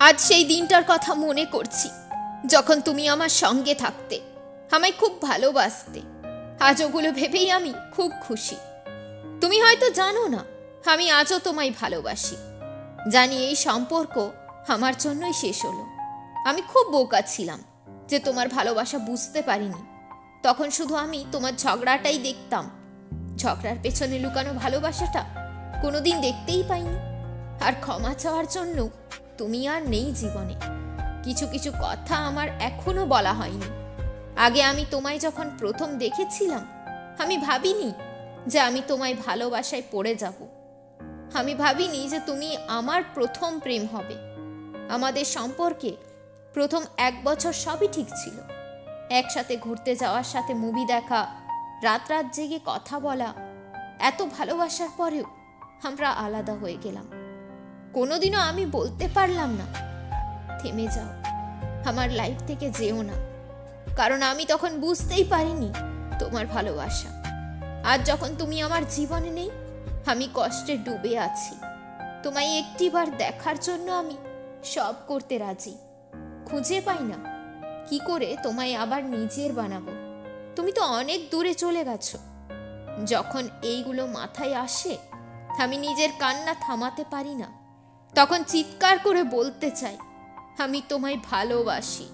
আজ সেই দিনটার কথা মনে করছি যখন তুমি আমার সঙ্গে থাকতে, আমায় খুব ভালোবাসতে। আজ ওগুলো ভেবেই আমি খুব খুশি। তুমি হয়তো জানো না আমি আজও তোমায় ভালোবাসি। জানি এই সম্পর্ক আমার জন্যই শেষ হলো। আমি খুব বোকা ছিলাম যে তোমার ভালোবাসা বুঝতে পারিনি। তখন শুধু আমি তোমার ঝগড়াটাই দেখতাম, ঝগড়ার পেছনে লুকানো ভালোবাসাটা কোনোদিন দেখতেই পাইনি। আর ক্ষমা চাওয়ার জন্য তুমি আর নেই জীবনে। কিছু কিছু কথা আমার এখনো বলা হয়নি। আগে আমি তোমায় যখন প্রথম দেখেছিলাম, আমি ভাবিনি যে আমি তোমায় ভালোবাসায় পড়ে যাব। আমি ভাবিনি যে তুমি আমার প্রথম প্রেম হবে। আমাদের সম্পর্কে প্রথম 1 বছর সবই ঠিক ছিল। একসাথে ঘুরতে যাওয়ার, সাথে মুভি দেখা, রাত রাত জেগে কথা বলা। এত ভালোবাসার পরেও আমরা আলাদা হয়ে গেলাম। কোনোদিনও আমি বলতে পারলাম না থেমে যাও, আমার লাইফ থেকে যেও না, কারণ আমি তখন বুঝতেই পারিনি তোমার ভালোবাসা। আজ যখন তুমি আমার জীবনে নেই, আমি কষ্টে ডুবে আছি। তোমায় একটিবার দেখার জন্য আমি সব করতে রাজি। খুঁজে পাই না কি করে তোমায় আবার নিজের বানাবো। তুমি তো অনেক দূরে চলে গেছো। যখন এইগুলো মাথায় আসে, আমি নিজের কান্না থামাতে পারি না। তখন চিৎকার করে বলতে চাই, আমি তোমায় ভালোবাসি।